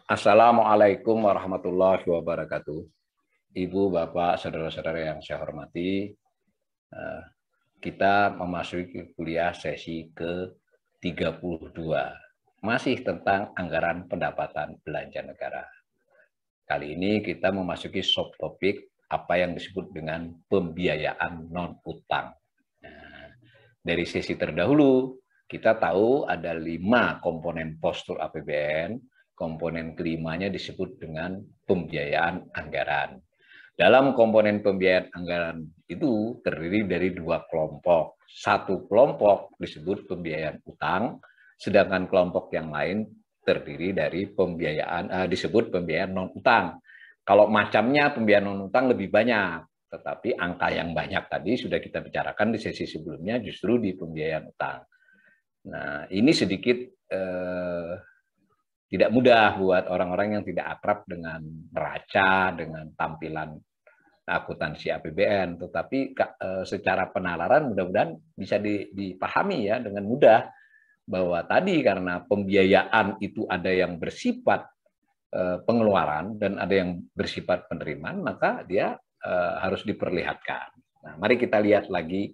Assalamualaikum warahmatullahi wabarakatuh. Ibu, Bapak, saudara-saudara yang saya hormati, kita memasuki kuliah sesi ke-32. Masih tentang anggaran pendapatan belanja negara. Kali ini kita memasuki subtopik apa yang disebut dengan pembiayaan non-utang. Nah, dari sesi terdahulu, kita tahu ada 5 komponen postur APBN. Komponen kelimanya disebut dengan pembiayaan anggaran. Dalam komponen pembiayaan anggaran itu terdiri dari 2 kelompok. Satu kelompok disebut pembiayaan utang, sedangkan kelompok yang lain terdiri dari pembiayaan disebut pembiayaan non-utang. Kalau macamnya pembiayaan non-utang lebih banyak, tetapi angka yang banyak tadi sudah kita bicarakan di sesi sebelumnya justru di pembiayaan utang. Nah, ini sedikit tidak mudah buat orang-orang yang tidak akrab dengan neraca, dengan tampilan akuntansi APBN, tetapi secara penalaran mudah-mudahan bisa dipahami ya dengan mudah bahwa tadi karena pembiayaan itu ada yang bersifat pengeluaran dan ada yang bersifat penerimaan, maka dia harus diperlihatkan. Nah, mari kita lihat lagi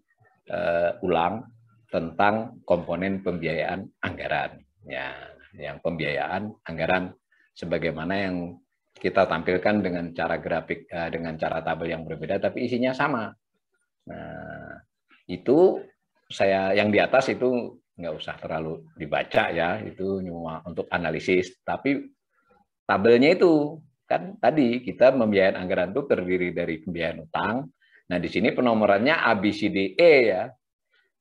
ulang tentang komponen pembiayaan anggaran. Ya, yang pembiayaan anggaran sebagaimana yang kita tampilkan dengan cara grafik, dengan cara tabel yang berbeda, tapi isinya sama. Nah, itu saya yang di atas itu nggak usah terlalu dibaca ya, itu cuma untuk analisis. Tapi tabelnya itu kan tadi kita pembiayaan anggaran itu terdiri dari pembiayaan utang. Nah, di sini penomorannya A, B, C, D, E ya.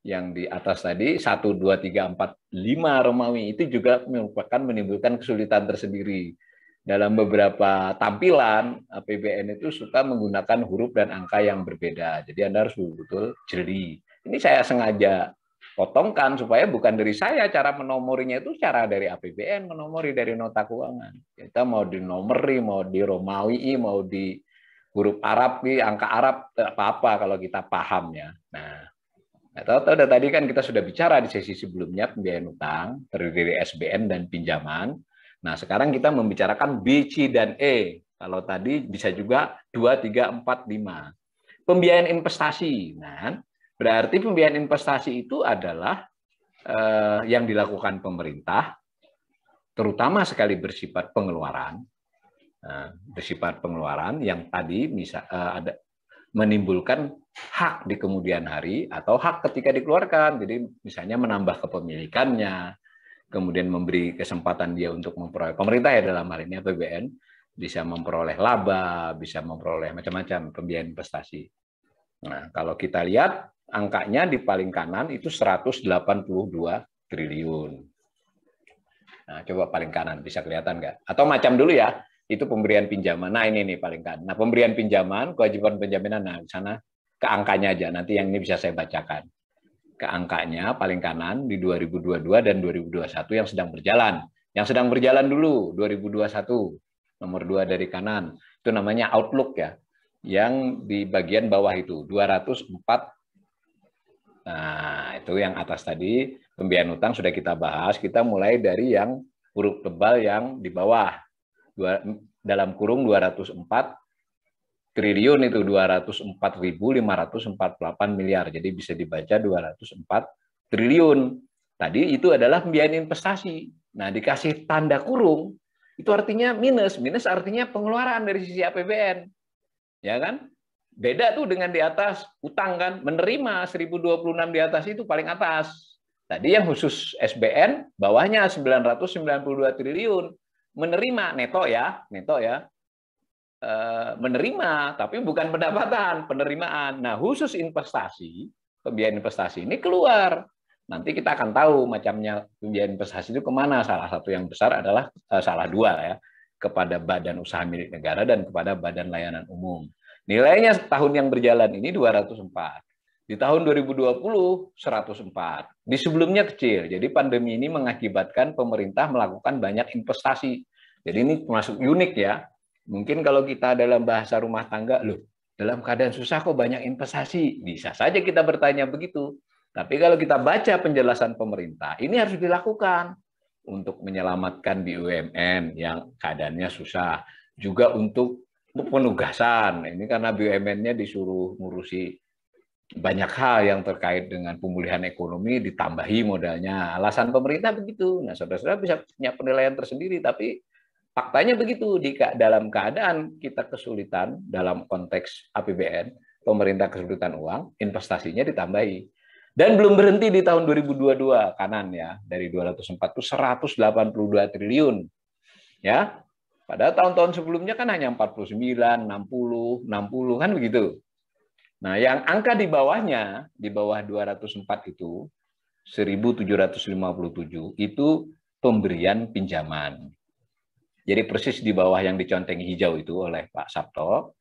Yang di atas tadi 1, 2, 3, 4, 5 Romawi itu juga menimbulkan kesulitan tersendiri. Dalam beberapa tampilan, APBN itu suka menggunakan huruf dan angka yang berbeda. Jadi Anda harus betul-betul jeli. Ini saya sengaja potongkan supaya bukan dari saya cara menomorinya, itu cara dari APBN menomori dari nota keuangan. Kita mau dinomori, mau di Romawi, mau di huruf Arab, di angka Arab, apa-apa kalau kita paham ya. Nah, tahu tadi kan kita sudah bicara di sesi sebelumnya pembiayaan utang terdiri dari SBN dan pinjaman. Nah, sekarang kita membicarakan B, C, dan E. Kalau tadi bisa juga 2, 3, 4, 5. Pembiayaan investasi. Nah, berarti pembiayaan investasi itu adalah yang dilakukan pemerintah, terutama sekali bersifat pengeluaran. Bersifat pengeluaran yang tadi bisa ada menimbulkan hak di kemudian hari atau hak ketika dikeluarkan. Jadi misalnya menambah kepemilikannya, kemudian memberi kesempatan dia untuk memperoleh, pemerintah ya dalam hal ini APBN, bisa memperoleh laba, bisa memperoleh macam-macam pembiayaan investasi. Nah, kalau kita lihat angkanya di paling kanan itu 182 triliun. Nah, coba paling kanan bisa kelihatan nggak? Atau macam dulu ya, itu pemberian pinjaman. Nah, ini nih paling kanan. Nah, pemberian pinjaman, kewajiban penjaminan, nah di sana ke angkanya aja. Nanti yang ini bisa saya bacakan. Ke angkanya paling kanan di 2022 dan 2021 yang sedang berjalan. Yang sedang berjalan dulu 2021, nomor 2 dari kanan. Itu namanya outlook ya. Yang di bagian bawah itu 204. Nah, itu yang atas tadi pembiayaan utang sudah kita bahas. Kita mulai dari yang huruf tebal yang di bawah. Dalam kurung 204 triliun itu 204.548 miliar. Jadi bisa dibaca 204 triliun. Tadi itu adalah pembiayaan investasi. Nah, dikasih tanda kurung, itu artinya minus. Minus artinya pengeluaran dari sisi APBN. Ya kan? Beda tuh dengan di atas utang kan, menerima 1026 di atas itu paling atas. Tadi yang khusus SBN, bawahnya 992 triliun. Menerima neto ya, menerima, tapi bukan pendapatan, penerimaan. Nah, khusus investasi, pembiayaan investasi ini keluar. Nanti kita akan tahu macamnya pembiayaan investasi itu kemana. Salah satu yang besar adalah, salah dua ya, kepada badan usaha milik negara dan kepada badan layanan umum. Nilainya tahun yang berjalan ini 204. Di tahun 2020, 104. Di sebelumnya kecil. Jadi pandemi ini mengakibatkan pemerintah melakukan banyak investasi. Jadi ini termasuk unik ya. Mungkin kalau kita dalam bahasa rumah tangga, loh, dalam keadaan susah kok banyak investasi. Bisa saja kita bertanya begitu. Tapi kalau kita baca penjelasan pemerintah, ini harus dilakukan. untuk menyelamatkan BUMN yang keadaannya susah, juga untuk penugasan. Ini karena BUMN-nya disuruh ngurusi banyak hal yang terkait dengan pemulihan ekonomi, ditambahi modalnya. Alasan pemerintah begitu. Nah, saudara-saudara bisa punya penilaian tersendiri, tapi faktanya begitu. Dalam keadaan kita kesulitan dalam konteks APBN, pemerintah kesulitan uang, investasinya ditambahi. Dan belum berhenti di tahun 2022, kanan ya, dari 204 itu 182 triliun. Ya, pada tahun-tahun sebelumnya kan hanya 49, 60, 60 kan begitu. Nah, yang angka di bawahnya, di bawah 204 itu, 1.757, itu pemberian pinjaman. Jadi persis di bawah yang dicontengi hijau itu oleh Pak Sabto,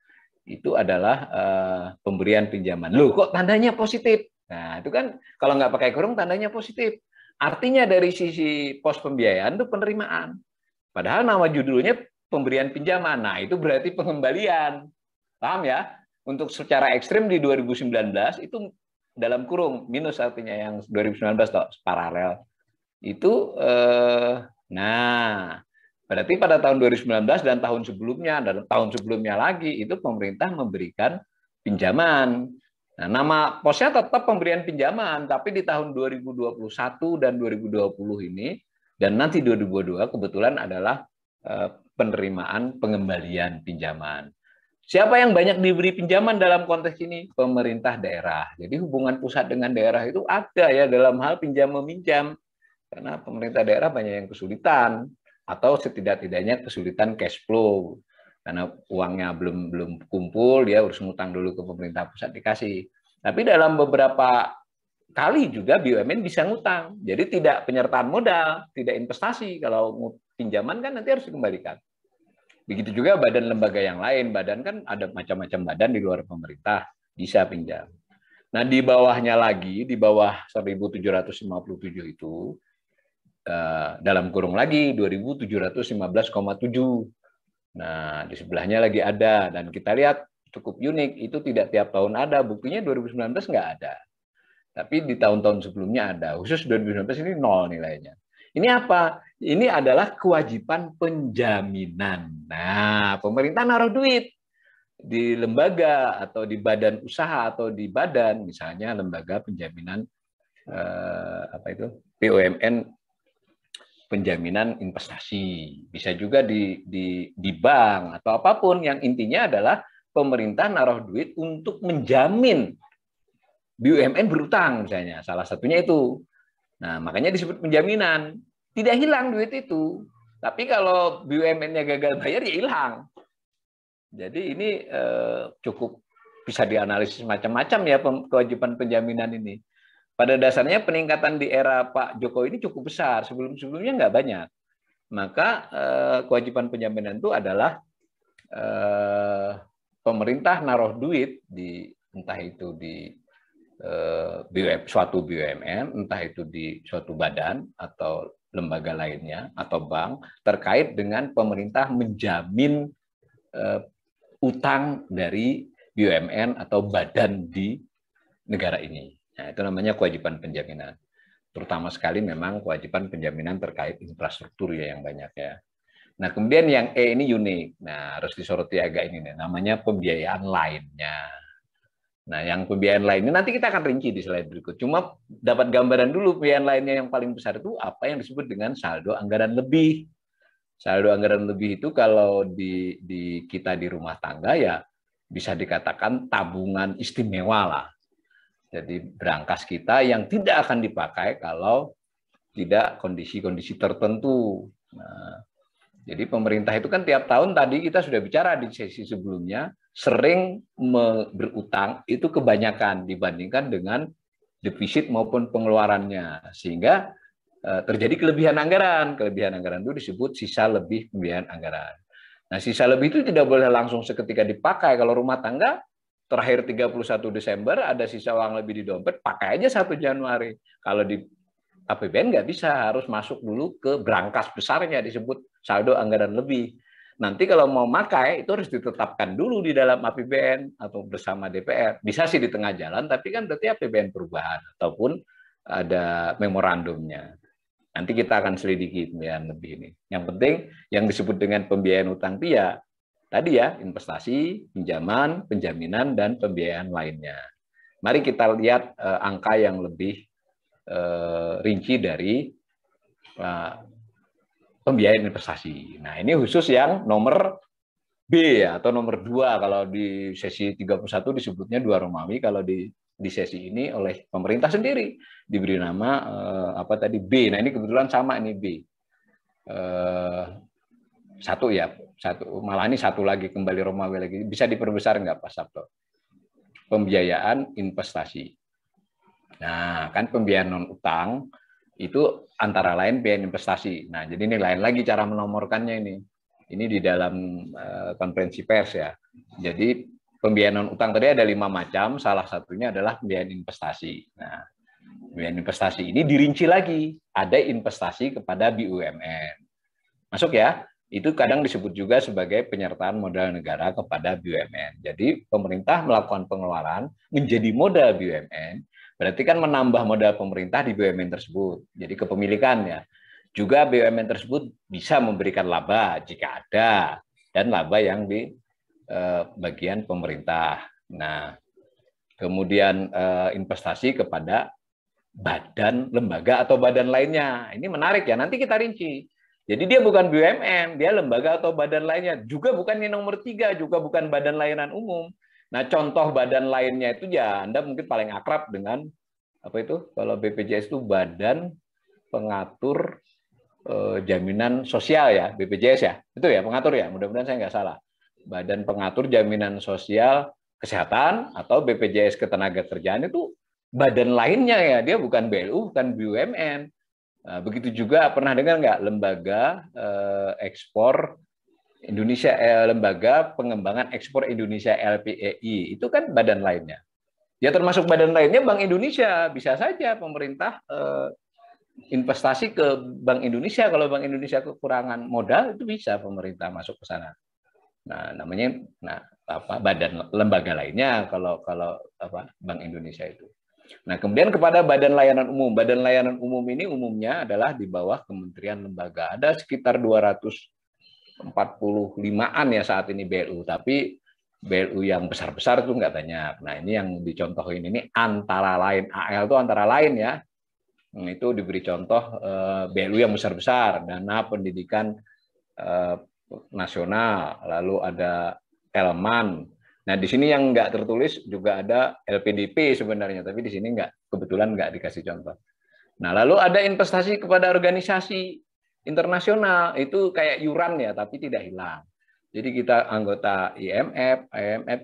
itu adalah pemberian pinjaman. Loh, kok tandanya positif? Nah, itu kan kalau nggak pakai kurung tandanya positif. Artinya dari sisi pos pembiayaan itu penerimaan. Padahal nama judulnya pemberian pinjaman. Nah, itu berarti pengembalian. Paham ya? Untuk secara ekstrim di 2019 itu dalam kurung minus, artinya yang 2019 toh, paralel. Itu nah, berarti pada tahun 2019 dan tahun sebelumnya lagi itu pemerintah memberikan pinjaman. Nah, nama posnya tetap pemberian pinjaman, tapi di tahun 2021 dan 2020 ini dan nanti 2022 kebetulan adalah penerimaan pengembalian pinjaman. Siapa yang banyak diberi pinjaman dalam konteks ini? Pemerintah daerah. Jadi hubungan pusat dengan daerah itu ada ya dalam hal pinjam meminjam. Karena pemerintah daerah banyak yang kesulitan atau setidak-tidaknya kesulitan cash flow. Karena uangnya belum kumpul, dia harus ngutang dulu ke pemerintah pusat dikasih. Tapi dalam beberapa kali juga BUMN bisa ngutang. Jadi tidak penyertaan modal, tidak investasi. Kalau pinjaman kan nanti harus dikembalikan. Begitu juga badan lembaga yang lain. Badan kan ada macam-macam badan di luar pemerintah, bisa pinjam. Nah, di bawahnya lagi, di bawah 1.757 itu, dalam kurung lagi 2.715,7. Nah, di sebelahnya lagi ada. Dan kita lihat cukup unik, itu tidak tiap tahun ada. Buktinya 2019 nggak ada. Tapi di tahun-tahun sebelumnya ada. Khusus 2019 ini nol nilainya. Ini apa? Ini adalah kewajiban penjaminan. Nah, pemerintah naruh duit di lembaga atau di badan usaha atau di badan, misalnya lembaga penjaminan BUMN, penjaminan investasi. Bisa juga di bank atau apapun. Yang intinya adalah pemerintah naruh duit untuk menjamin BUMN berutang misalnya. Salah satunya itu. Nah, makanya disebut penjaminan. Tidak hilang duit itu. Tapi kalau BUMN-nya gagal bayar, ya hilang. Jadi ini cukup bisa dianalisis macam-macam ya kewajiban penjaminan ini. Pada dasarnya peningkatan di era Pak Jokowi ini cukup besar. Sebelum-sebelumnya nggak banyak. Maka kewajiban penjaminan itu adalah pemerintah naruh duit di entah itu di suatu BUMN, entah itu di suatu badan atau lembaga lainnya atau bank, terkait dengan pemerintah menjamin utang dari BUMN atau badan di negara ini. Nah, itu namanya kewajiban penjaminan. Terutama sekali memang kewajiban penjaminan terkait infrastruktur ya yang banyak ya. Nah, kemudian yang E ini unik. Nah, harus disoroti agak ini nih, namanya pembiayaan lainnya. Nah, yang pembiayaan lainnya nanti kita akan rinci di slide berikut. Cuma dapat gambaran dulu pembiayaan lainnya yang paling besar itu apa yang disebut dengan saldo anggaran lebih. Saldo anggaran lebih itu kalau di kita di rumah tangga ya bisa dikatakan tabungan istimewa lah. Jadi berangkas kita yang tidak akan dipakai kalau tidak kondisi-kondisi tertentu. Nah, jadi pemerintah itu kan tiap tahun tadi kita sudah bicara di sesi sebelumnya, sering berutang itu kebanyakan dibandingkan dengan defisit maupun pengeluarannya. Sehingga terjadi kelebihan anggaran. Kelebihan anggaran itu disebut sisa lebih pembiayaan anggaran. Nah, sisa lebih itu tidak boleh langsung seketika dipakai. Kalau rumah tangga, terakhir 31 Desember ada sisa uang lebih di dompet, pakai aja 1 Januari. Kalau di APBN nggak bisa, harus masuk dulu ke brankas besarnya disebut saldo anggaran lebih. Nanti kalau mau pakai itu harus ditetapkan dulu di dalam APBN atau bersama DPR. Bisa sih di tengah jalan, tapi kan berarti APBN perubahan ataupun ada memorandumnya. Nanti kita akan selidiki pembiayaan lebih ini. Yang penting yang disebut dengan pembiayaan utang itu ya tadi ya, investasi, pinjaman, penjaminan, dan pembiayaan lainnya. Mari kita lihat angka yang lebih rinci dari pembiayaan investasi. Nah, ini khusus yang nomor B ya, atau nomor 2. Kalau di sesi 31 disebutnya 2 Romawi, kalau di sesi ini oleh pemerintah sendiri diberi nama apa tadi B. Nah, ini kebetulan sama ini B. Satu ya, malah ini satu lagi kembali Romawi lagi. Bisa diperbesar nggak Pak Sabto? Pembiayaan investasi. Nah, kan pembiayaan non utang itu antara lain biaya investasi. Nah, jadi ini lain lagi cara menomorkannya ini. Ini di dalam konferensi pers ya. Jadi pembiayaan non utang tadi ada 5 macam, salah satunya adalah pembiayaan investasi. Nah, pembiayaan investasi ini dirinci lagi. Ada investasi kepada BUMN. Masuk ya? Itu kadang disebut juga sebagai penyertaan modal negara kepada BUMN. Jadi pemerintah melakukan pengeluaran menjadi modal BUMN, berarti kan menambah modal pemerintah di BUMN tersebut. Jadi kepemilikannya. Juga BUMN tersebut bisa memberikan laba jika ada, dan laba yang di bagian pemerintah. Nah, kemudian investasi kepada badan, lembaga, atau badan lainnya. Ini menarik ya, nanti kita rinci. Jadi dia bukan BUMN, dia lembaga atau badan lainnya. Juga bukan yang nomor 3, juga bukan badan layanan umum. Nah, contoh badan lainnya itu ya, Anda mungkin paling akrab dengan, apa itu, kalau BPJS itu Badan Pengatur Jaminan Sosial ya, BPJS ya. Itu ya, pengatur ya, mudah-mudahan saya nggak salah. Badan Pengatur Jaminan Sosial Kesehatan atau BPJS Ketenagakerjaan itu badan lainnya ya, dia bukan BLU, bukan BUMN. Nah, begitu juga pernah dengar nggak lembaga ekspor Indonesia, lembaga pengembangan ekspor Indonesia LPEI, itu kan badan lainnya. Ya termasuk badan lainnya Bank Indonesia, bisa saja pemerintah investasi ke Bank Indonesia, kalau Bank Indonesia kekurangan modal itu bisa pemerintah masuk ke sana. Nah namanya badan lembaga lainnya kalau apa Bank Indonesia itu. Nah, kemudian kepada badan layanan umum. Badan layanan umum ini umumnya adalah di bawah kementerian lembaga. Ada sekitar 245-an ya saat ini BLU, tapi BLU yang besar-besar itu nggak banyak. Nah, ini yang dicontohin ini antara lain, AL itu antara lain ya. Itu diberi contoh BLU yang besar-besar, dana pendidikan nasional, lalu ada Elman. Nah, di sini yang nggak tertulis juga ada LPDP sebenarnya, tapi di sini kebetulan nggak dikasih contoh. Nah, lalu ada investasi kepada organisasi internasional, itu kayak yuran ya, tapi tidak hilang. Jadi kita anggota IMF,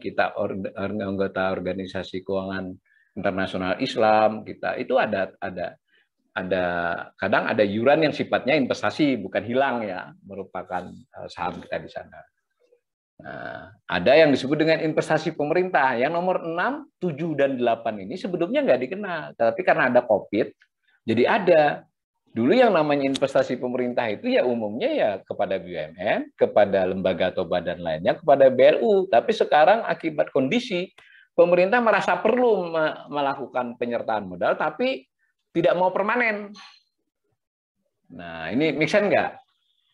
kita anggota Organisasi Keuangan Internasional Islam, kita itu ada kadang ada yuran yang sifatnya investasi, bukan hilang ya, merupakan saham kita di sana. Nah, ada yang disebut dengan investasi pemerintah. Yang nomor 6, 7, dan 8 ini sebelumnya nggak dikenal. Tapi karena ada COVID, jadi ada. Dulu yang namanya investasi pemerintah itu ya umumnya ya kepada BUMN, kepada lembaga atau badan lainnya, kepada BLU. Tapi sekarang akibat kondisi, pemerintah merasa perlu melakukan penyertaan modal, tapi tidak mau permanen. Nah, ini make sense nggak?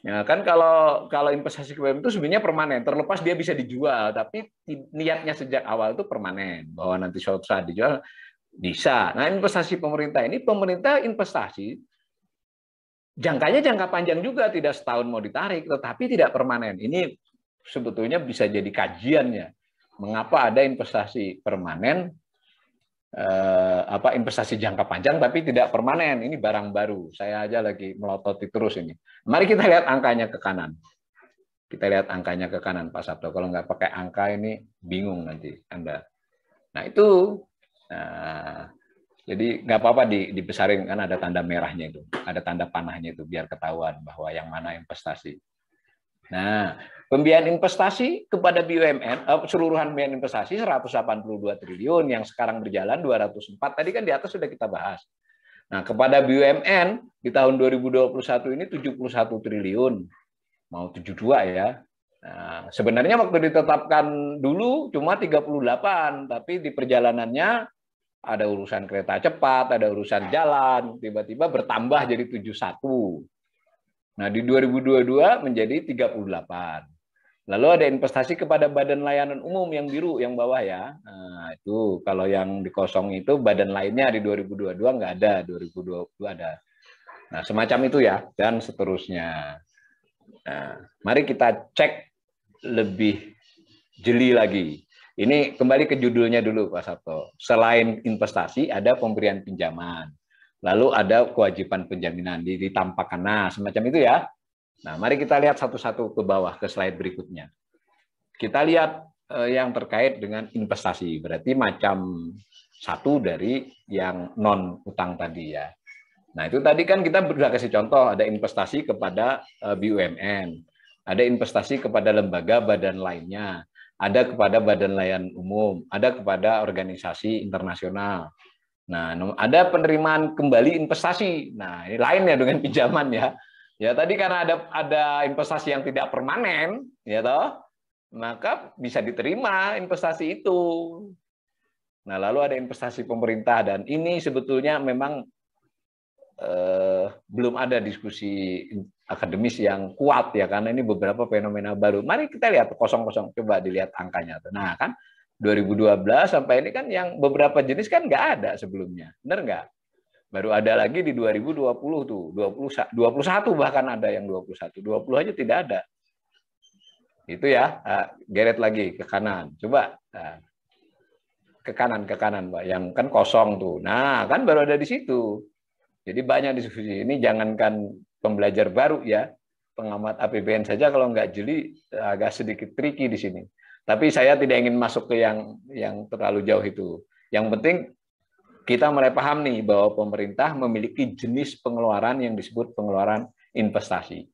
Ya kan kalau investasi ke BUMN itu sebenarnya permanen, terlepas dia bisa dijual, tapi niatnya sejak awal itu permanen, bahwa nanti suatu saat dijual bisa. Nah, investasi pemerintah ini, pemerintah investasi jangkanya jangka panjang juga, tidak setahun mau ditarik, tetapi tidak permanen. Ini sebetulnya bisa jadi kajiannya, mengapa ada investasi permanen, investasi jangka panjang tapi tidak permanen. Ini barang baru. Saya aja lagi melototi terus ini. Mari kita lihat angkanya ke kanan. Kita lihat angkanya ke kanan, Pak Sabto. Kalau nggak pakai angka ini bingung nanti Anda. Nah itu, jadi nggak apa-apa dibesarin, kan ada tanda merahnya itu, ada tanda panahnya itu biar ketahuan bahwa yang mana investasi. Nah, pembiayaan investasi kepada BUMN, keseluruhan pembiayaan investasi 182 triliun, yang sekarang berjalan 204, tadi kan di atas sudah kita bahas. Nah, kepada BUMN di tahun 2021 ini 71 triliun, mau 72 ya. Nah, sebenarnya waktu ditetapkan dulu cuma 38, tapi di perjalanannya ada urusan kereta cepat, ada urusan jalan, tiba-tiba bertambah jadi 71. Nah, di 2022 menjadi 38. Lalu ada investasi kepada badan layanan umum yang biru, yang bawah ya. Nah, itu kalau yang di kosong itu badan lainnya di 2022 nggak ada, 2020 ada. Nah, semacam itu ya, dan seterusnya. Nah, mari kita cek lebih jeli lagi. Ini kembali ke judulnya dulu, Pak Sabto. Selain investasi, ada pemberian pinjaman. Lalu ada kewajiban penjaminan, ditampakkan. Nah, semacam itu ya. Nah, mari kita lihat satu-satu ke bawah, ke slide berikutnya. Kita lihat yang terkait dengan investasi. Berarti macam satu dari yang non-utang tadi ya. Nah, itu tadi kan kita sudah kasih contoh, ada investasi kepada BUMN, ada investasi kepada lembaga badan lainnya, ada kepada badan layanan umum, ada kepada organisasi internasional. Nah, ada penerimaan kembali investasi. Nah, ini lain ya dengan pinjaman ya. Ya tadi karena ada investasi yang tidak permanen, ya toh, maka bisa diterima investasi itu. Nah, lalu ada investasi pemerintah dan ini sebetulnya memang belum ada diskusi akademis yang kuat ya karena ini beberapa fenomena baru. Mari kita lihat kosong-kosong, coba dilihat angkanya. Nah kan 2012 sampai ini kan yang beberapa jenis kan nggak ada sebelumnya, benar nggak? Baru ada lagi di 2020 tuh, 21 bahkan ada yang 21, 20 aja tidak ada. Itu ya, geret lagi ke kanan. Coba ke kanan Pak, yang kan kosong tuh. Nah kan baru ada di situ. Jadi banyak diskusi. Ini jangankan pembelajar baru ya, pengamat APBN saja kalau nggak jeli agak sedikit tricky di sini. Tapi saya tidak ingin masuk ke yang terlalu jauh itu. Yang penting kita mulai paham nih bahwa pemerintah memiliki jenis pengeluaran yang disebut pengeluaran investasi.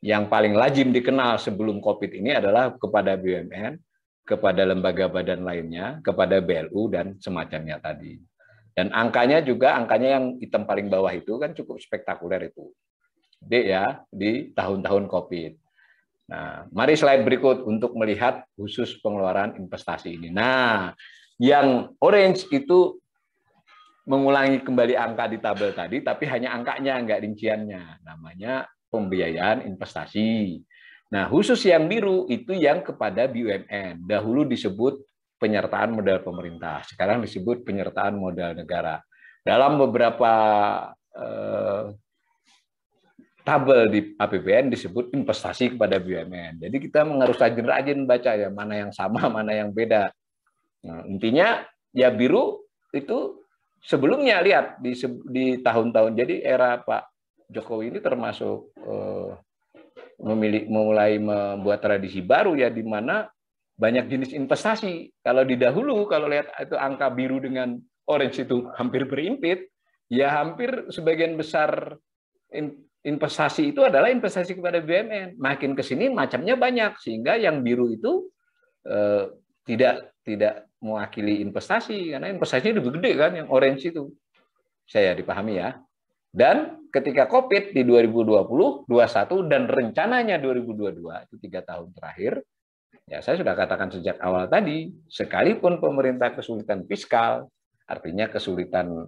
Yang paling lazim dikenal sebelum COVID ini adalah kepada BUMN, kepada lembaga badan lainnya, kepada BLU dan semacamnya tadi. Dan angkanya yang hitam paling bawah itu kan cukup spektakuler itu. D ya, di tahun-tahun COVID. Nah, mari slide berikut untuk melihat khusus pengeluaran investasi ini. Nah, yang orange itu mengulangi kembali angka di tabel tadi, tapi hanya angkanya, enggak rinciannya. Namanya pembiayaan investasi. Nah, khusus yang biru itu yang kepada BUMN. Dahulu disebut penyertaan modal pemerintah. Sekarang disebut penyertaan modal negara. Dalam beberapa tabel di APBN disebut investasi kepada BUMN. Jadi kita harus rajin-rajin baca ya, mana yang sama, mana yang beda. Nah, intinya ya biru itu sebelumnya lihat di tahun-tahun. Jadi era Pak Jokowi ini termasuk mulai membuat tradisi baru ya, di mana banyak jenis investasi. Kalau di dahulu, kalau lihat itu angka biru dengan orange itu hampir berimpit, ya hampir sebagian besar investasi itu adalah investasi kepada BUMN. Makin ke sini macamnya banyak, sehingga yang biru itu tidak mewakili investasi, karena investasinya lebih gede kan, yang orange itu. Saya dipahami ya. Dan ketika COVID di 2020, 2021, dan rencananya 2022, itu 3 tahun terakhir, ya saya sudah katakan sejak awal tadi, sekalipun pemerintah kesulitan fiskal, artinya kesulitan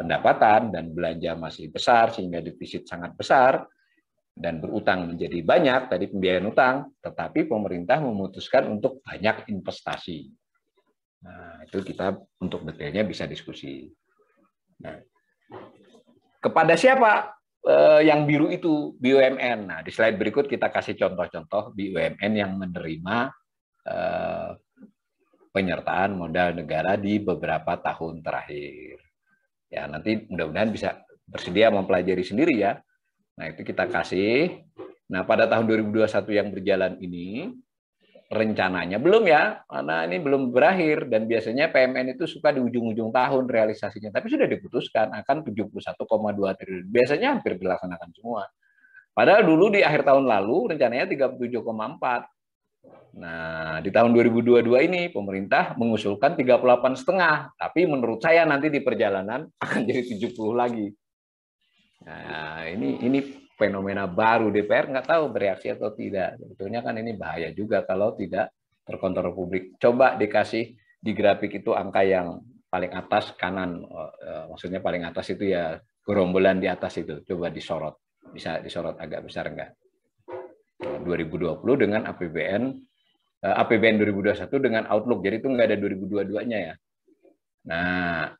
pendapatan dan belanja masih besar sehingga defisit sangat besar dan berutang menjadi banyak, tadi pembiayaan utang, tetapi pemerintah memutuskan untuk banyak investasi. Nah, itu kita untuk detailnya bisa diskusi. Nah, kepada siapa yang biru itu? BUMN. Nah, di slide berikut kita kasih contoh-contoh BUMN yang menerima penyertaan modal negara di beberapa tahun terakhir. Ya, nanti mudah-mudahan bisa bersedia mempelajari sendiri ya. Nah, itu kita kasih. Nah, pada tahun 2021 yang berjalan ini, rencananya belum ya, karena ini belum berakhir, dan biasanya PMN itu suka di ujung-ujung tahun realisasinya, tapi sudah diputuskan akan 71,2 triliun. Biasanya hampir dilaksanakan semua. Padahal dulu di akhir tahun lalu rencananya 37,4. Nah, di tahun 2022 ini pemerintah mengusulkan 38,5, tapi menurut saya nanti di perjalanan akan jadi 70 lagi. Nah, ini fenomena baru. DPR nggak tahu bereaksi atau tidak. Sebetulnya kan ini bahaya juga kalau tidak terkontrol publik. Coba dikasih di grafik itu angka yang paling atas kanan, maksudnya paling atas itu ya gerombolan di atas itu, coba disorot, bisa disorot agak besar enggak? 2020 dengan APBN 2021 dengan Outlook, jadi itu enggak ada 2022-nya ya. Nah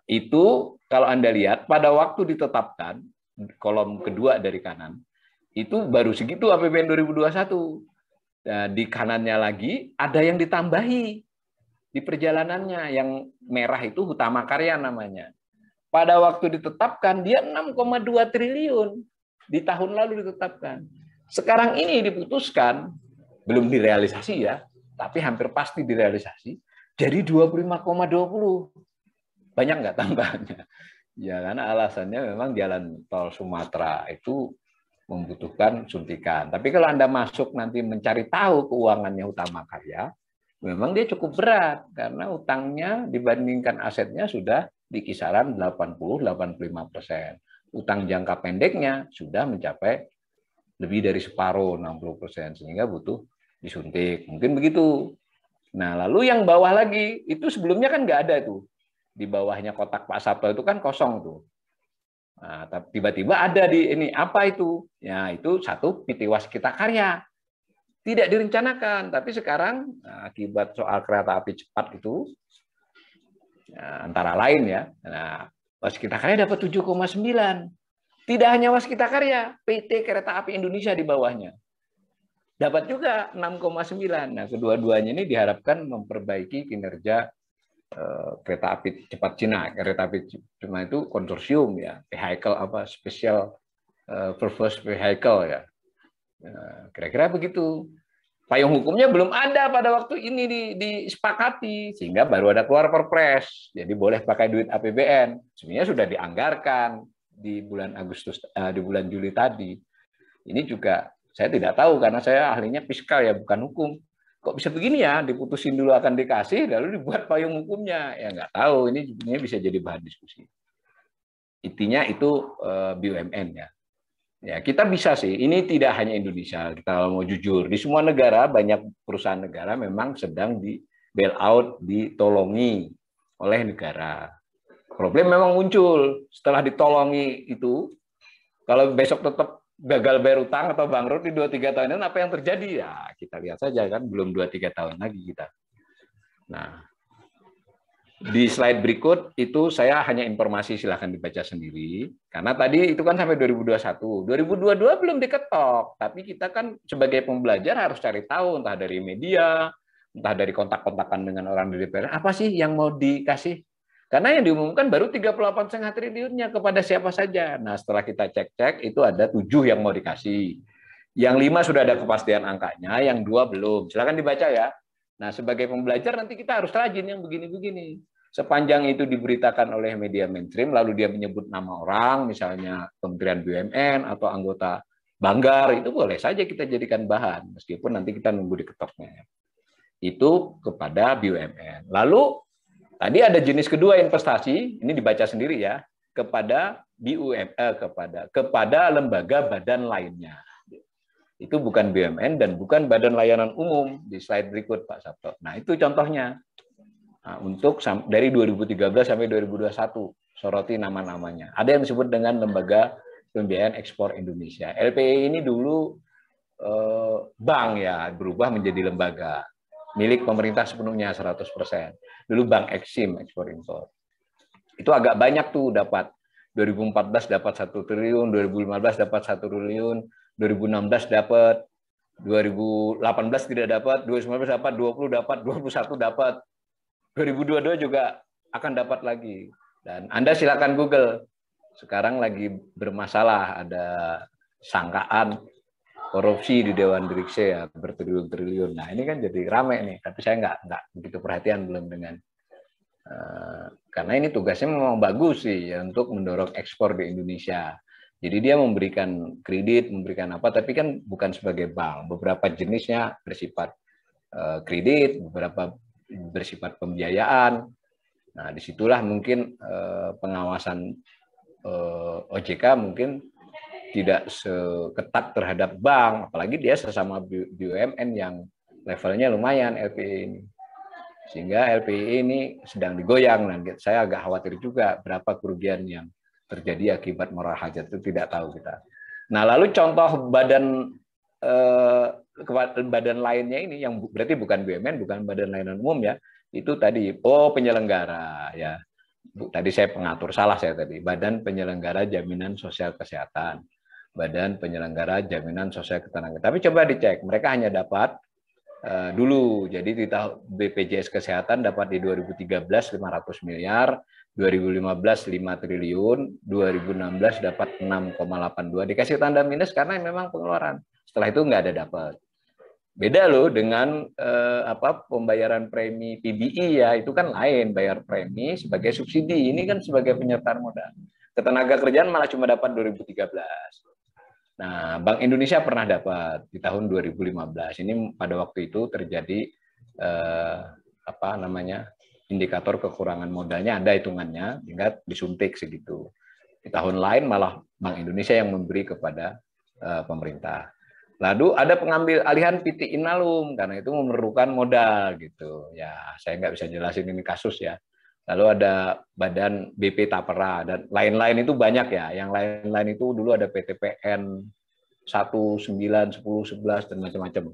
itu kalau Anda lihat pada waktu ditetapkan kolom kedua dari kanan itu baru segitu APBN 2021. Nah, di kanannya lagi ada yang ditambahi di perjalanannya, yang merah itu Hutama Karya namanya. Pada waktu ditetapkan dia 6,2 triliun di tahun lalu ditetapkan. Sekarang ini diputuskan, belum direalisasi ya, tapi hampir pasti direalisasi, jadi 25,20. Banyak nggak tambahannya? Ya karena alasannya memang jalan tol Sumatera itu membutuhkan suntikan. Tapi kalau Anda masuk nanti mencari tahu keuangannya Hutama Karya, memang dia cukup berat karena utangnya dibandingkan asetnya sudah di kisaran 80-85%. Utang jangka pendeknya sudah mencapai lebih dari separuh, 60%, sehingga butuh disuntik. Mungkin begitu. Nah, lalu yang bawah lagi, itu sebelumnya kan nggak ada tuh. Di bawahnya kotak Pak Sabto itu kan kosong tuh. Nah, tiba-tiba ada di ini, apa itu? Ya, itu satu PT Waskita Karya. Tidak direncanakan, tapi sekarang akibat soal kereta api cepat itu, ya, antara lain ya, nah, Waskita Karya dapat 7,9. Tidak hanya Waskita Karya, PT Kereta Api Indonesia di bawahnya dapat juga 6,9. Nah, kedua-duanya ini diharapkan memperbaiki kinerja kereta api cepat Cina. Kereta api Cina itu konsorsium ya, vehicle apa special purpose vehicle ya. Kira-kira begitu. Payung hukumnya belum ada pada waktu ini disepakati, sehingga baru ada keluar Perpres. Jadi boleh pakai duit APBN. Sebenarnya sudah dianggarkan di bulan Agustus, di bulan Juli tadi. Ini juga saya tidak tahu karena saya ahlinya fiskal ya, bukan hukum. Kok bisa begini ya, diputusin dulu akan dikasih, lalu dibuat payung hukumnya. Ya nggak tahu, ini bisa jadi bahan diskusi. Intinya itu BUMN ya. Ya, kita bisa sih, ini tidak hanya Indonesia, kita kalau mau jujur. Di semua negara, banyak perusahaan negara memang sedang di bailout, ditolongi oleh negara. Problem memang muncul setelah ditolongi itu, kalau besok tetap gagal bayar utang atau bangkrut di 2-3 tahun ini, apa yang terjadi? Ya, kita lihat saja kan, belum 2-3 tahun lagi kita. Nah, di slide berikut itu saya hanya informasi, silahkan dibaca sendiri. Karena tadi itu kan sampai 2021. 2022 belum diketok, tapi kita kan sebagai pembelajar harus cari tahu, entah dari media, entah dari kontak-kontakan dengan orang di DPR, apa sih yang mau dikasih? Karena yang diumumkan baru 38,5 triliunnya kepada siapa saja. Nah, setelah kita cek-cek, itu ada 7 yang mau dikasih. Yang 5 sudah ada kepastian angkanya, yang 2 belum. Silakan dibaca ya. Nah, sebagai pembelajar nanti kita harus rajin yang begini-begini. Sepanjang itu diberitakan oleh media mainstream, lalu dia menyebut nama orang, misalnya Kementerian BUMN atau anggota Banggar, itu boleh saja kita jadikan bahan, meskipun nanti kita nunggu diketoknya. Itu kepada BUMN. Lalu tadi ada jenis kedua investasi, ini dibaca sendiri ya, kepada kepada lembaga badan lainnya. Itu bukan BUMN dan bukan badan layanan umum di slide berikut Pak Sabto. Nah, itu contohnya. Nah, untuk dari 2013 sampai 2021, soroti nama-namanya. Ada yang disebut dengan Lembaga Pembiayaan Ekspor Indonesia. LPI ini dulu bank ya, berubah menjadi lembaga milik pemerintah sepenuhnya 100%. Dulu Bank Eksim, ekspor impor. Itu agak banyak tuh dapat. 2014 dapat 1 triliun, 2015 dapat 1 triliun, 2016 dapat, 2018 tidak dapat, 2019 dapat, 20 dapat, 21 dapat, 2022 juga akan dapat lagi. Dan Anda silakan Google. Sekarang lagi bermasalah, ada sangkaan korupsi di Dewan Direksi ya, bertriliun-triliun. Nah, ini kan jadi rame nih, tapi saya nggak begitu perhatian belum dengan karena ini tugasnya memang bagus sih ya, untuk mendorong ekspor di Indonesia. Jadi dia memberikan kredit, memberikan apa, tapi kan bukan sebagai bank. Beberapa jenisnya bersifat kredit, beberapa bersifat pembiayaan. Nah, disitulah mungkin pengawasan OJK mungkin tidak seketat terhadap bank, apalagi dia sesama BUMN yang levelnya lumayan LPI ini. Sehingga LPI ini sedang digoyang. Nah, saya agak khawatir juga berapa kerugian yang terjadi akibat moral hajat itu tidak tahu kita. Nah, lalu contoh eh, badan lainnya ini yang berarti bukan BUMN, bukan badan layanan umum ya. Itu tadi penyelenggara ya. Tadi saya pengatur, salah saya tadi. Badan Penyelenggara Jaminan Sosial Kesehatan. Badan Penyelenggara Jaminan Sosial Ketenagakerjaan. Tapi coba dicek, mereka hanya dapat dulu. Jadi di tahun BPJS Kesehatan dapat di 2013 500 miliar, 2015 5 triliun, 2016 dapat 6,82. Dikasih tanda minus karena memang pengeluaran. Setelah itu nggak ada dapat. Beda loh dengan pembayaran premi PBI ya, itu kan lain, bayar premi sebagai subsidi. Ini kan sebagai penyertaan modal. Ketenagakerjaan malah cuma dapat 2013. Nah, Bank Indonesia pernah dapat di tahun 2015. Ini pada waktu itu terjadi indikator kekurangan modalnya, ada hitungannya, hingga disuntik segitu. Di tahun lain malah Bank Indonesia yang memberi kepada pemerintah. Lalu ada pengambil alihan PT Inalum karena itu memerlukan modal gitu. Ya, saya nggak bisa jelasin ini kasus ya. Lalu ada badan BP Tapera dan lain-lain itu banyak ya. Yang lain-lain itu dulu ada PTPN 1, 9, 10, 11 dan macam-macam.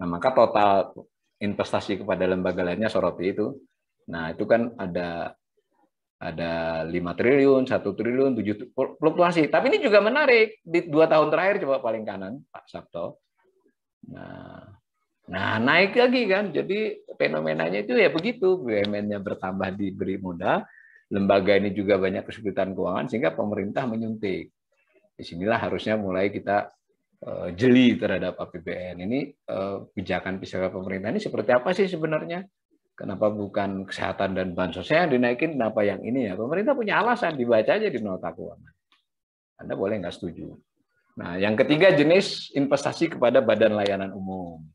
Nah, maka total investasi kepada lembaga lainnya soroti itu. Nah, itu kan ada 5 triliun, 1 triliun, 7 fluktuasi. Tapi ini juga menarik. Di 2 tahun terakhir, coba paling kanan, Pak Sabto. Nah, naik lagi kan. Jadi fenomenanya itu ya begitu. BUMN-nya bertambah diberi modal, lembaga ini juga banyak kesulitan keuangan, sehingga pemerintah menyuntik. Disinilah harusnya mulai kita jeli terhadap APBN. Ini pijakan pemerintah ini seperti apa sih sebenarnya? Kenapa bukan kesehatan dan bansosnya yang dinaikin, kenapa yang ini ya? Pemerintah punya alasan, dibaca aja di nota keuangan. Anda boleh nggak setuju. Nah, yang ketiga jenis investasi kepada badan layanan umum.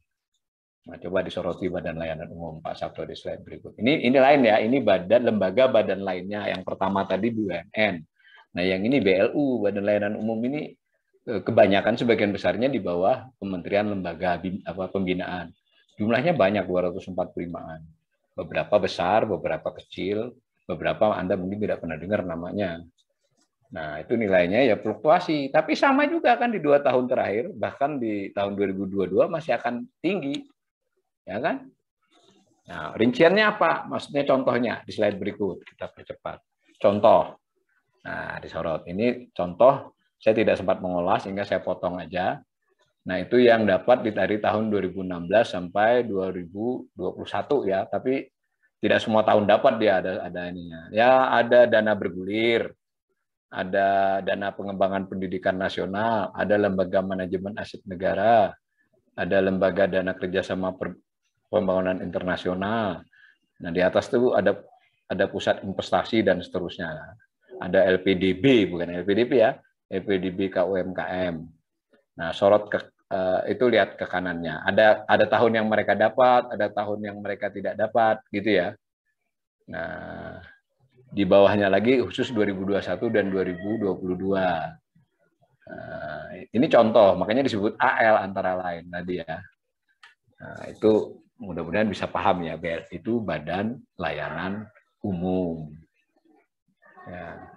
Nah, coba disoroti badan layanan umum, Pak Sabto, di slide berikut. Ini lain ya, ini lembaga badan lainnya. Yang pertama tadi BUMN. Nah, yang ini BLU, Badan Layanan Umum ini kebanyakan sebagian besarnya di bawah Kementerian Lembaga Pembinaan. Jumlahnya banyak, 245-an. Beberapa besar, beberapa kecil, beberapa Anda mungkin tidak pernah dengar namanya. Nah, itu nilainya ya fluktuasi. Tapi sama juga kan di 2 tahun terakhir, bahkan di tahun 2022 masih akan tinggi. Ya kan? Nah, rinciannya apa? Maksudnya contohnya di slide berikut. Kita percepat. Contoh. Nah, disorot. Ini contoh, saya tidak sempat mengolah sehingga saya potong aja. Nah, itu yang dapat dari tahun 2016 sampai 2021 ya, tapi tidak semua tahun dapat dia ada ininya. Ya, ada dana bergulir, ada dana pengembangan pendidikan nasional, ada lembaga manajemen aset negara, ada lembaga dana kerjasama pembangunan internasional. Nah, di atas itu ada pusat investasi dan seterusnya. Ada LPDB, bukan LPDP ya, LPDB KUMKM. Nah, sorot itu lihat ke kanannya. Ada tahun yang mereka dapat, ada tahun yang mereka tidak dapat, gitu ya. Nah, di bawahnya lagi khusus 2021 dan 2022. Nah, ini contoh, makanya disebut AL antara lain tadi ya. Nah, itu mudah-mudahan bisa paham ya, BL itu Badan Layanan Umum. Ya.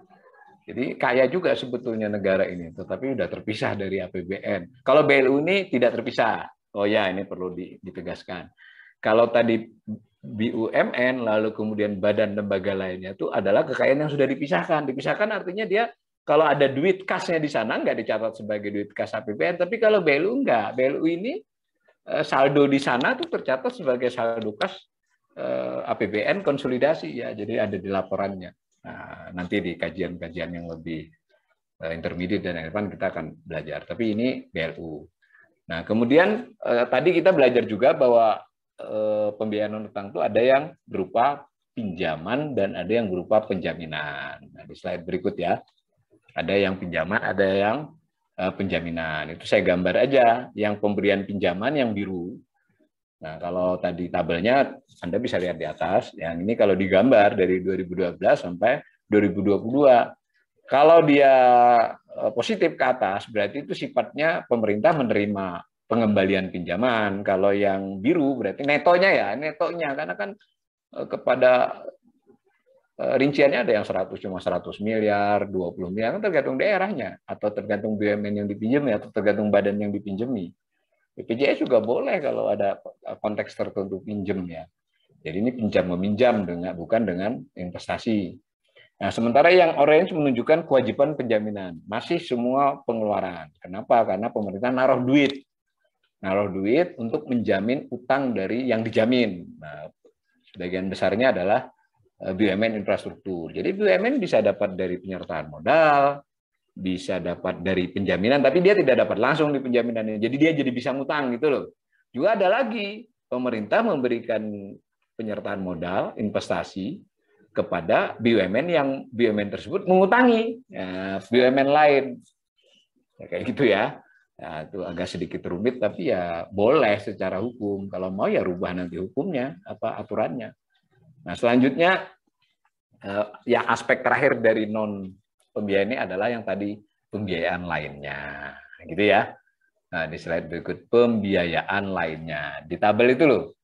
Jadi kaya juga sebetulnya negara ini, tetapi sudah terpisah dari APBN. Kalau BLU ini tidak terpisah. Oh ya, ini perlu ditegaskan. Kalau tadi BUMN, lalu kemudian badan lembaga lainnya itu adalah kekayaan yang sudah dipisahkan. Dipisahkan artinya dia kalau ada duit kasnya di sana nggak dicatat sebagai duit kas APBN, tapi kalau BLU enggak. BLU ini saldo di sana tuh tercatat sebagai saldo kas APBN konsolidasi ya, jadi ada di laporannya. Nah, nanti di kajian-kajian yang lebih intermediate dan advance kita akan belajar. Tapi ini BLU. Nah, kemudian tadi kita belajar juga bahwa pembiayaan utang itu ada yang berupa pinjaman dan ada yang berupa penjaminan. Nah, di slide berikut ya. Ada yang pinjaman, ada yang penjaminan. Itu saya gambar aja. Yang pemberian pinjaman yang biru. Nah, kalau tadi tabelnya Anda bisa lihat di atas, yang ini kalau digambar dari 2012 sampai 2022. Kalau dia positif ke atas, berarti itu sifatnya pemerintah menerima pengembalian pinjaman. Kalau yang biru berarti netonya ya, netonya karena kan kepada rinciannya ada yang 100 cuma 100 miliar, 20 miliar, kan tergantung daerahnya, atau tergantung BUMN yang dipinjami, atau tergantung badan yang dipinjami. BPJS juga boleh kalau ada konteks tertentu pinjam ya. Jadi ini pinjam meminjam bukan dengan investasi. Nah, sementara yang orange menunjukkan kewajiban penjaminan, masih semua pengeluaran. Kenapa? Karena pemerintah naruh duit untuk menjamin utang dari yang dijamin. Nah, sebagian besarnya adalah BUMN infrastruktur. Jadi BUMN bisa dapat dari penyertaan modal, bisa dapat dari penjaminan, tapi dia tidak dapat langsung di penjaminannya. Jadi dia jadi bisa ngutang gitu loh. Juga ada lagi, pemerintah memberikan penyertaan modal, investasi kepada BUMN yang BUMN tersebut mengutangi BUMN lain. Ya, kayak gitu ya. Nah, itu agak sedikit rumit, tapi ya boleh secara hukum. Kalau mau ya rubah nanti hukumnya, aturannya. Nah, selanjutnya yang aspek terakhir dari non pembiayaan ini adalah yang tadi pembiayaan lainnya, gitu ya. Nah, di slide berikut pembiayaan lainnya di tabel itu loh.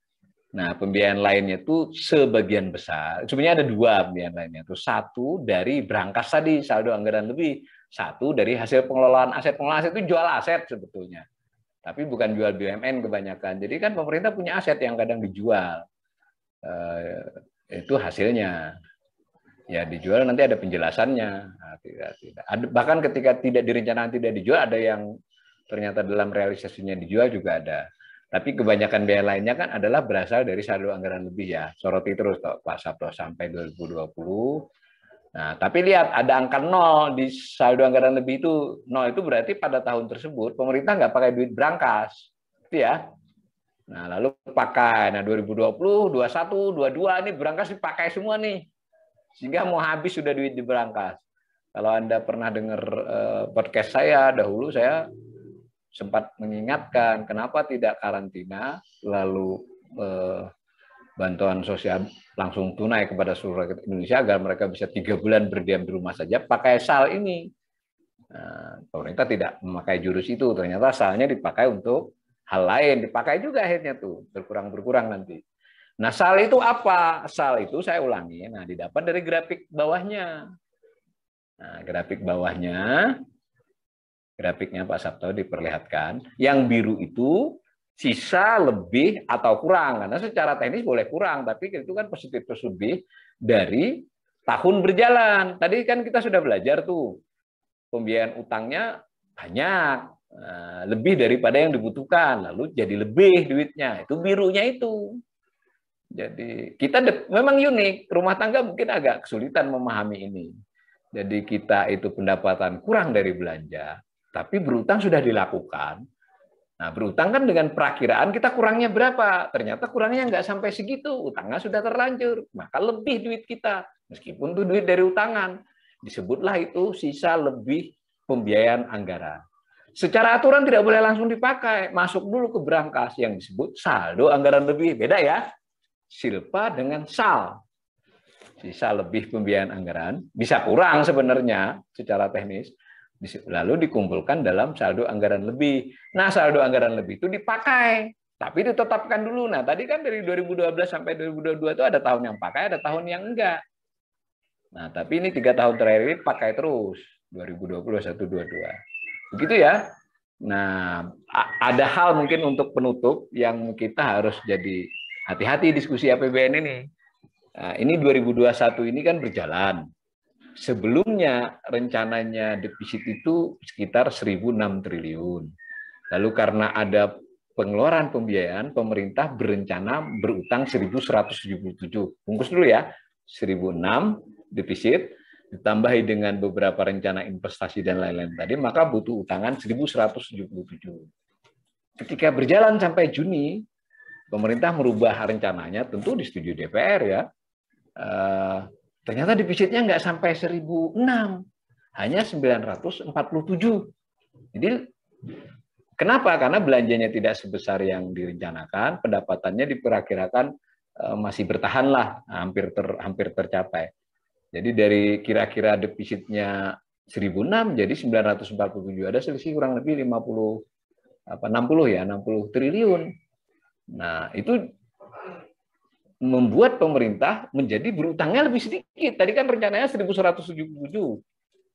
Nah, pembiayaan lainnya itu sebagian besar, sebenarnya ada dua pembiayaan lainnya itu, satu dari berangkas tadi saldo anggaran lebih, satu dari hasil pengelolaan aset. Pengelolaan aset itu jual aset sebetulnya, tapi bukan jual BUMN kebanyakan. Jadi kan pemerintah punya aset yang kadang dijual. Itu hasilnya ya dijual, nanti ada penjelasannya. Nah, tidak. Bahkan ketika tidak direncanakan tidak dijual, ada yang ternyata dalam realisasinya dijual juga ada. Tapi kebanyakan biaya lainnya kan adalah berasal dari saldo anggaran lebih ya. Soroti terus Pak Sabto sampai 2020. Nah, tapi lihat ada angka 0 di saldo anggaran lebih itu. 0 itu berarti pada tahun tersebut pemerintah nggak pakai duit berangkas. Itu ya. Nah, lalu pakai. Nah, 2020, 21, 22 ini berangkas dipakai semua nih. Sehingga mau habis sudah duit di berangkas. Kalau Anda pernah dengar podcast saya dahulu, saya sempat mengingatkan kenapa tidak karantina, lalu bantuan sosial langsung tunai kepada seluruh rakyat Indonesia agar mereka bisa 3 bulan berdiam di rumah saja pakai SAL ini. Nah, pemerintah tidak memakai jurus itu, ternyata SAL-nya dipakai untuk hal lain, dipakai juga akhirnya tuh, berkurang nanti. Nah, SAL itu apa? SAL itu saya ulangi, nah didapat dari grafik bawahnya. Nah, grafik bawahnya, grafiknya Pak Sabto diperlihatkan, yang biru itu sisa lebih atau kurang, karena secara teknis boleh kurang, tapi itu kan positif plus lebih dari tahun berjalan. Tadi kan kita sudah belajar tuh, pembiayaan utangnya banyak, lebih daripada yang dibutuhkan, lalu jadi lebih duitnya, itu birunya itu. Jadi kita memang unik, rumah tangga mungkin agak kesulitan memahami ini. Jadi kita itu pendapatan kurang dari belanja, tapi berutang sudah dilakukan. Nah, berutang kan dengan perakiraan kita kurangnya berapa, ternyata kurangnya nggak sampai segitu, utangnya sudah terlanjur, maka lebih duit kita, meskipun itu duit dari utangan. Disebutlah itu sisa lebih pembiayaan anggaran. Secara aturan tidak boleh langsung dipakai, masuk dulu ke berangkas yang disebut saldo anggaran lebih. Beda ya, silpa dengan sal. Sisa lebih pembiayaan anggaran, bisa kurang sebenarnya secara teknis, lalu dikumpulkan dalam saldo anggaran lebih. Nah, saldo anggaran lebih itu dipakai, tapi ditetapkan dulu. Nah, tadi kan dari 2012 sampai 2022 itu ada tahun yang pakai, ada tahun yang enggak. Nah, tapi ini 3 tahun terakhir ini pakai terus, 2020, 2021, 2022. Begitu ya. Nah, ada hal mungkin untuk penutup yang kita harus jadi hati-hati diskusi APBN ini. Nah, ini 2021 ini kan berjalan. Sebelumnya rencananya defisit itu sekitar 1.006 triliun. Lalu karena ada pengeluaran pembiayaan, pemerintah berencana berutang 1.177. Bungkus dulu ya, 1.006 defisit, ditambahi dengan beberapa rencana investasi dan lain-lain tadi, maka butuh utangan 1.177. Ketika berjalan sampai Juni, pemerintah merubah rencananya, tentu disetujui DPR ya. Ternyata defisitnya nggak sampai 1.006, hanya 947. Jadi kenapa? Karena belanjanya tidak sebesar yang direncanakan, pendapatannya diperkirakan masih bertahan lah, hampir tercapai. Jadi dari kira-kira defisitnya 1.006 jadi 947, ada selisih kurang lebih 60 triliun. Nah, itu membuat pemerintah menjadi berutangnya lebih sedikit. Tadi kan rencananya 1.177.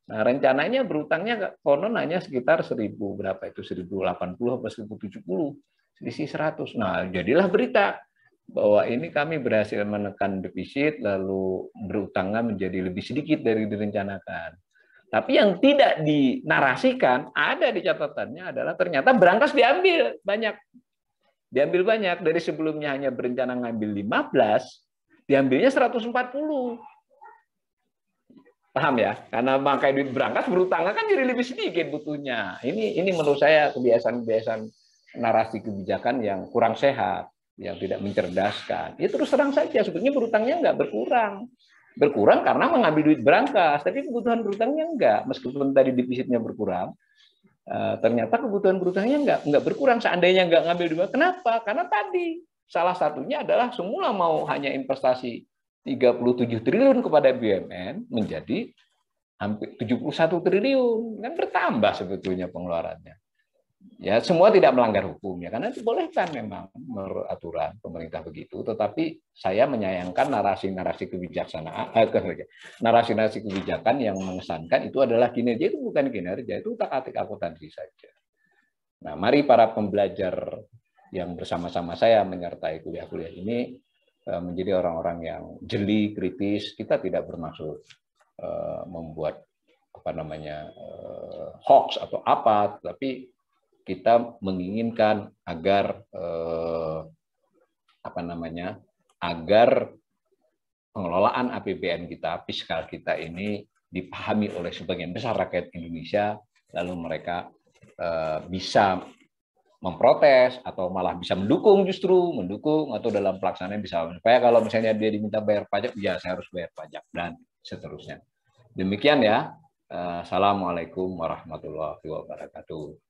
Nah, rencananya berutangnya konon hanya sekitar 1.000 berapa itu 1.080 atau 1.070, selisih 100. Nah, jadilah berita bahwa ini kami berhasil menekan defisit lalu berutangnya menjadi lebih sedikit dari direncanakan. Tapi yang tidak dinarasikan ada di catatannya adalah ternyata berangkas diambil banyak. Diambil banyak dari sebelumnya hanya berencana ngambil 15, diambilnya 140. Paham ya? Karena bangkai duit berangkas berutangnya kan jadi lebih sedikit butuhnya. Ini menurut saya kebiasaan-kebiasaan narasi kebijakan yang kurang sehat, yang tidak mencerdaskan. Ya terus terang saja sebetulnya berutangnya nggak berkurang. Berkurang karena mengambil duit berangkas, tapi kebutuhan berutangnya enggak. Meskipun tadi defisitnya berkurang, ternyata kebutuhan berutangnya nggak berkurang. Seandainya nggak ngambil duit, kenapa? Karena tadi salah satunya adalah semula mau hanya investasi 37 triliun kepada BUMN menjadi hampir 71 triliun, kan bertambah sebetulnya pengeluarannya. Ya, semua tidak melanggar hukum ya, karena dibolehkan memang menurut aturan pemerintah begitu, tetapi saya menyayangkan narasi-narasi kebijaksanaan, narasi-narasi kebijakan yang mengesankan itu adalah kinerja, itu bukan kinerja, itu utak-atik akuntansi saja. Nah, mari para pembelajar yang bersama-sama saya menyertai kuliah-kuliah ini menjadi orang-orang yang jeli, kritis. Kita tidak bermaksud membuat apa namanya hoax atau apa, tapi kita menginginkan agar apa namanya agar pengelolaan APBN kita, fiskal kita ini dipahami oleh sebagian besar rakyat Indonesia, lalu mereka bisa memprotes atau malah bisa mendukung, justru mendukung atau dalam pelaksanaan bisa supaya kalau misalnya dia diminta bayar pajak, ya saya harus bayar pajak dan seterusnya. Demikian ya. Assalamualaikum warahmatullahi wabarakatuh.